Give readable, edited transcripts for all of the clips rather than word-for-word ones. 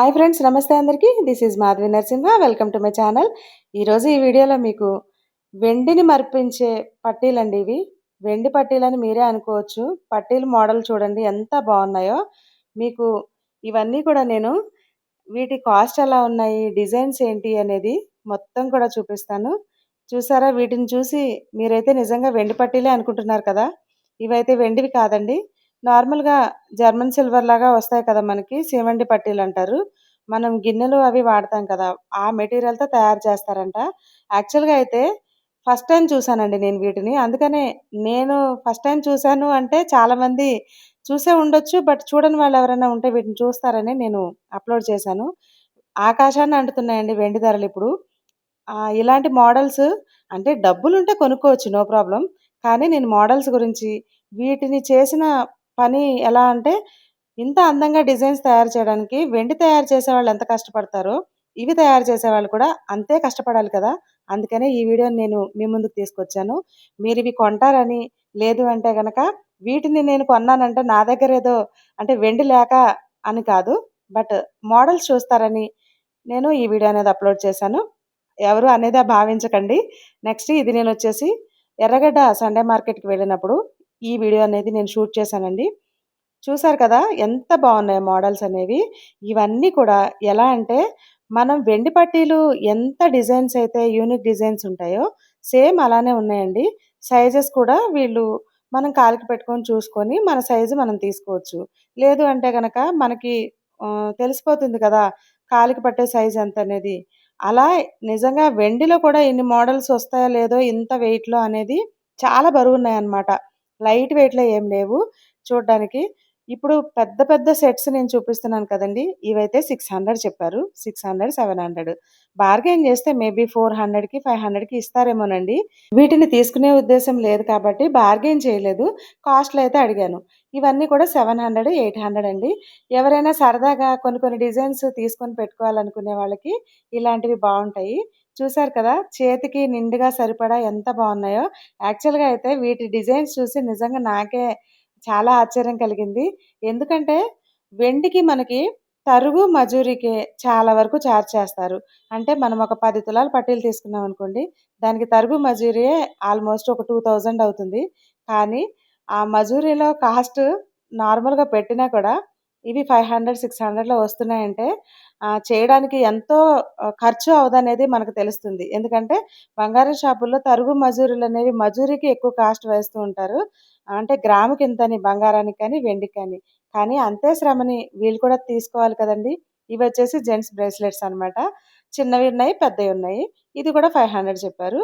Hi friends, నమస్తే అందరికీ. This is Madhavi Narasimha. Welcome to my channel. ఈరోజు ఈ వీడియోలో మీకు వెండిని మరిపించే పట్టీలండి ఇవి. వెండి పట్టీలని మీరే అనుకోవచ్చు. పట్టీలు మోడల్ చూడండి ఎంత బాగున్నాయో. మీకు ఇవన్నీ కూడా నేను వీటి కాస్ట్ ఎలా ఉన్నాయి, డిజైన్స్ ఏంటి అనేది మొత్తం కూడా చూపిస్తాను. చూసారా, వీటిని చూసి మీరైతే నిజంగా వెండి పట్టీలే అనుకుంటున్నారు కదా. ఇవైతే వెండివి కాదండి. నార్మల్‌గా జర్మన్ సిల్వర్ లాగా వస్తాయి కదా మనకి. సీమండి పట్టీలంటారు. మనం గిన్నెలు అవి వాడతాం కదా, ఆ మెటీరియల్‌తో తయారు చేస్తారంట. యాక్చువల్‌గా అయితే ఫస్ట్ టైమ్ చూసానండి నేను వీటిని. అందుకనే నేను ఫస్ట్ టైమ్ చూసాను అంటే చాలామంది చూసే ఉండొచ్చు. బట్ చూడని వాళ్ళెవరైనా ఉంటే వీటిని చూస్తారని నేను అప్‌లోడ్ చేశాను. ఆకాశాన్ని అంటుతున్నాయండి వెండి ధరలిప్పుడు. ఇలాంటి మోడల్స్ అంటే డబ్బులుంటే కొనుక్కోవచ్చు, నో ప్రాబ్లమ్. కానీ నేను మోడల్స్ గురించి, వీటిని చేసిన పని ఎలా అంటే, ఇంత అందంగా డిజైన్స్ తయారు చేయడానికి వెండి తయారు చేసేవాళ్ళు ఎంత కష్టపడతారో, ఇవి తయారు చేసేవాళ్ళు కూడా అంతే కష్టపడాలి కదా. అందుకనే ఈ వీడియోని నేను మీ ముందుకు తీసుకొచ్చాను. మీరివి కొంటారని, లేదు అంటే గనక వీటిని నేను కొన్నానంటే నా దగ్గరేదో అంటే వెండి లేక అని కాదు. బట్ మోడల్స్ చూస్తారని నేను ఈ వీడియో అనేది అప్‌లోడ్ చేశాను. ఎవరు అనేది భావించకండి. నెక్స్ట్ ఇది నేనొచ్చేసి ఎర్రగడ్డ సండే మార్కెట్‌కి వెళ్ళినప్పుడు ఈ వీడియో అనేది నేను షూట్ చేశానండి. చూసారు కదా ఎంత బాగున్నాయో మోడల్స్ అనేవి. ఇవన్నీ కూడా ఎలా అంటే, మనం వెండి పట్టీలు ఎంత డిజైన్స్ అయితే యూనిక్ డిజైన్స్ ఉంటాయో సేమ్ అలానే ఉన్నాయండి. సైజెస్ కూడా వీళ్ళు మనం కాలికి పెట్టుకొని చూసుకొని మన సైజు మనం తీసుకోవచ్చు. లేదు అంటే గనక మనకి తెలిసిపోతుంది కదా, కాలికి పట్టే సైజ్ ఎంతనేది. అలా నిజంగా వెండిలో కూడా ఎన్ని మోడల్స్ వస్తాయో లేదో ఇంత వెయిట్‌లో అనేది చాలా బరువున్నాయన్నమాట. లైట్ వెయిట్‌లో ఏం లేవు చూడ్డానికి. ఇప్పుడు పెద్ద పెద్ద సెట్స్ నేను చూపిస్తున్నాను కదండీ! ఇవైతే 600 చెప్పారు. 600, 700 బార్గెయిన్ చేస్తే మేబీ 400కి, 500కి ఇస్తారేమోనండి. వీటిని తీసుకునే ఉద్దేశ్యం లేదు కాబట్టి బార్గెయిన్ చేయలేదు. కాస్ట్‌లో అయితే అడిగాను. ఇవన్నీ కూడా 700, 800 అండి. ఎవరైనా సరదాగా కొన్ని కొన్ని డిజైన్స్ తీసుకొని పెట్టుకోవాలనుకునే వాళ్ళకి ఇలాంటివి బావుంటాయి. చూసారు కదా, చేతికి నిండుగా సరిపడా ఎంత బావున్నాయో. యాక్చువల్‌గా అయితే వీటి డిజైన్స్ చూసి నిజంగా నాకే చాలా ఆశ్చర్యం కలిగింది. ఎందుకంటే వెండికి మనకి తరుగు, మజూరీకే చాలా వరకు చార్జ్ చేస్తారు. అంటే మనం ఒక 10 తులాల పట్టీలు తీసుకున్నామనుకోండి, దానికి తరుగు, మజూరీయే ఆల్‌మోస్ట్ ఒక 2000 అవుతుంది. కానీ ఆ మజూరీలో కాస్ట్ నార్మల్‌గా పెట్టినా కూడా ఇవి 500, 600లో వస్తున్నాయంటే చేయడానికి ఎంతో ఖర్చు అవుదనేది మనకు తెలుస్తుంది. ఎందుకంటే బంగారం షాపుల్లో తరుగు, మజూరీలనేవి మజూరీకి ఎక్కువ కాస్ట్ వేస్తూ ఉంటారు. అంటే గ్రాముకింతని బంగారానికి కానీ, వెండికి కానీ. కానీ అంతే శ్రమని వీళ్ళు కూడా తీసుకోవాలి కదండీ! ఇవొచ్చేసి జెంట్స్ బ్రేస్లెట్స్ అనమాట. చిన్నవున్నాయి, పెద్దయున్నాయి. ఇది కూడా 500 చెప్పారు.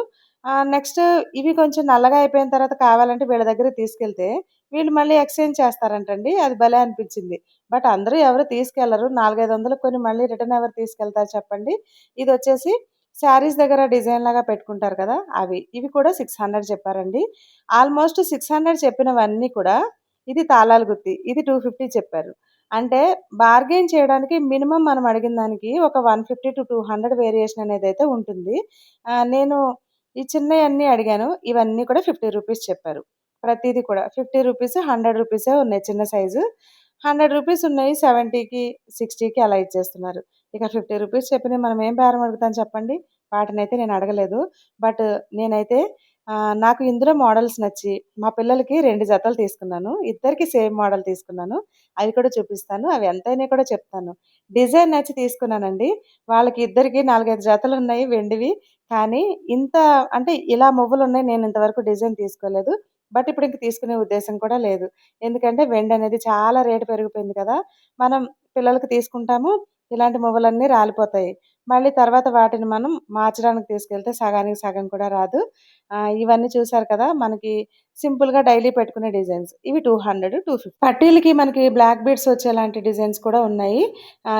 నెక్స్ట్ ఇవి కొంచెం నల్లగా అయిపోయిన తర్వాత కావాలంటే వీళ్ళ దగ్గరకి తీసుకెళ్తే, వీళ్ళు మళ్ళీ ఎక్స్‌చేంజ్ చేస్తారంటండి. అది భలే అనిపించింది. బట్ అందరూ ఎవరు తీసుకెళ్లరు. 4, 500కి కొని మళ్ళీ రిటర్న్ ఎవరు తీసుకెళ్తారు చెప్పండి. ఇదొచ్చేసి శారీస్ దగ్గర డిజైన్‌లాగా పెట్టుకుంటారు కదా, అవి. ఇవి కూడా 600 చెప్పారండి. ఆల్‌మోస్ట్ 600 చెప్పినవన్నీ కూడా ఇది తాళాల గుత్తి. ఇది 250 చెప్పారు. అంటే బార్గెయిన్ చేయడానికి మినిమమ్ మనం అడిగిన దానికి ఒక 150-200 వేరియేషన్ అనేదైతే ఉంటుంది. నేను ఈ చిన్నయన్నీ అడిగాను. ఇవన్నీ కూడా 50 రూపీస్ చెప్పారు. ప్రతీది కూడా 50 రూపీస్, 100 రూపీసే ఉన్నాయి చిన్న సైజు. 100 రూపీస్ ఉన్నాయి 70కి, 60కి అలా ఇచ్చేస్తున్నారు. ఇక 50 రూపీస్ చెప్పినవి మనం ఏం బేరం అడుగుతాం చెప్పండి? వాటినైతే నేను అడగలేదు. బట్ నేనైతే నాకు ఇందులో మోడల్స్ నచ్చి మా పిల్లలకి 2 జతలు తీసుకున్నాను. ఇద్దరికీ సేమ్ మోడల్ తీసుకున్నాను. అవి కూడా చూపిస్తాను. అవి ఎంతయినాయి కూడా చెప్తాను. డిజైన్ నచ్చి తీసుకున్నానండి. వాళ్ళకి ఇద్దరికీ 4, 5 జతలున్నాయి వెండివి. కానీ ఇంత అంటే ఇలా మువ్వలున్నాయి నేను ఇంతవరకు డిజైన్ తీసుకోలేదు. బట్ ఇప్పుడు ఇంక తీసుకునే ఉద్దేశ్యం కూడా లేదు. ఎందుకంటే వెండనేది చాలా రేటు పెరిగిపోయింది కదా. మనం పిల్లలకి తీసుకుంటాము. ఇలాంటి మువ్వలన్నీ రాలిపోతాయి. మళ్ళీ తర్వాత వాటిని మనం మార్చడానికి తీసుకెళ్తే సగానికి సగం కూడా రాదు. ఇవన్నీ చూసారు కదా, మనకి సింపుల్‌గా డైలీ పెట్టుకునే డిజైన్స్. ఇవి 200, 250. పట్టీలకి మనకి బ్లాక్ బీడ్స్ వచ్చేలాంటి డిజైన్స్ కూడా ఉన్నాయి.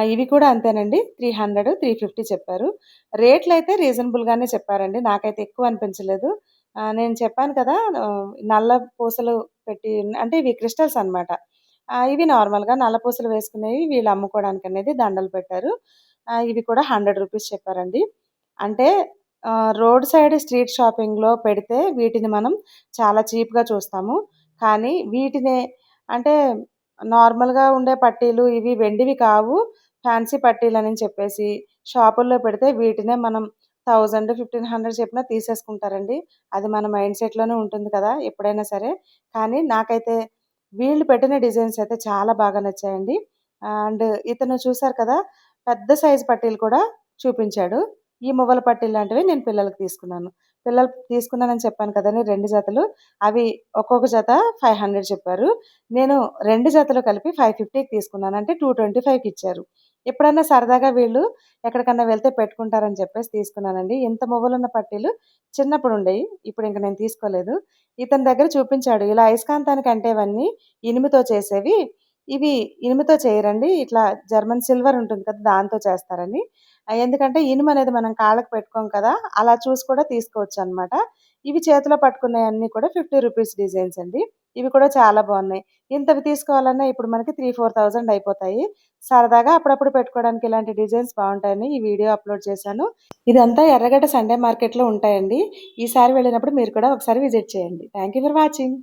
ఇవి కూడా అంతేనండి. 300, 350 చెప్పారు. రేట్లయితే రీజనబుల్‌గానే చెప్పారండి. నాకైతే ఎక్కువ అనిపించలేదు. నేను చెప్పాను కదా, నల్ల పూసలు పెట్టి అంటే ఇవి క్రిస్టల్స్ అనమాట. ఇవి నార్మల్‌గా నల్ల పూసలు వేసుకునేవి వీళ్ళు అమ్ముకోవడానికనేది దండలు పెట్టారు. ఇవి కూడా 100 రూపీస్ చెప్పారండి. అంటే రోడ్ సైడ్ స్ట్రీట్ షాపింగ్‌లో పెడితే వీటిని మనం చాలా చీప్‌గా చూస్తాము. కానీ వీటినే అంటే నార్మల్‌గా ఉండే పట్టీలు ఇవి వెండివి కావు. ఫ్యాన్సీ పట్టీలని చెప్పేసి షాపుల్లో పెడితే వీటినే మనం 1000, 1500 చెప్పినా తీసేసుకుంటారండి. అది మన మైండ్ సెట్‌లోనే ఉంటుంది కదా! ఎప్పుడైనా సరే. కానీ నాకైతే వీళ్ళు పెట్టిన డిజైన్స్ అయితే చాలా బాగా నచ్చాయండి. అండ్ ఇతను చూసారు కదా! పెద్ద సైజ్ పట్టీలు కూడా చూపించాడు. ఈ మువ్వల పట్టీలు లాంటివి నేను పిల్లలకి తీసుకున్నాను. పిల్లలు తీసుకున్నానని చెప్పాను కదండీ 2 జతలు. అవి ఒక్కొక్క జత 500 చెప్పారు. నేను 2 జతలు కలిపి 550కి తీసుకున్నాను. అంటే 225కి ఇచ్చారు. ఎప్పుడన్నా సరదాగా వీళ్ళు ఎక్కడికన్నా వెళ్తే పెట్టుకుంటారని చెప్పేసి తీసుకున్నానండి. ఇంత మువ్వలున్న పట్టీలు చిన్నప్పుడుండేయి. ఇప్పుడింక నేను తీసుకోలేదు. ఇతని దగ్గర చూపించాడు. ఇలా అయస్కాంతానికి అంటేవన్నీ ఇనుముతో చేసేవి. ఇవి ఇనుముతో చేయరండి. ఇట్లా జర్మన్ సిల్వర్ ఉంటుంది కదా! దాంతో చేస్తారని. ఎందుకంటే ఇనుమనేది మనం కాళ్ళకి పెట్టుకోం కదా! అలా చూసి కూడా తీసుకోవచ్చనమాట. ఇవి చేతిలో పట్టుకునేయన్నీ కూడా రూ. 50 డిజైన్స్ అండి. ఇవి కూడా చాలా బావున్నాయి. ఇంతవి తీసుకోవాలన్నా ఇప్పుడు మనకి 4,000 అయిపోతాయి. సరదాగా అప్పుడప్పుడు పెట్టుకోవడానికి ఇలాంటి డిజైన్స్ బావుంటాయని ఈ వీడియో అప్‌లోడ్ చేశాను. ఇదంతా ఎర్రగడ్డ సండే మార్కెట్‌లో ఉంటాయండి. ఈసారి వెళ్ళినప్పుడు మీరు కూడా ఒకసారి విజిట్ చేయండి. Thank you for watching.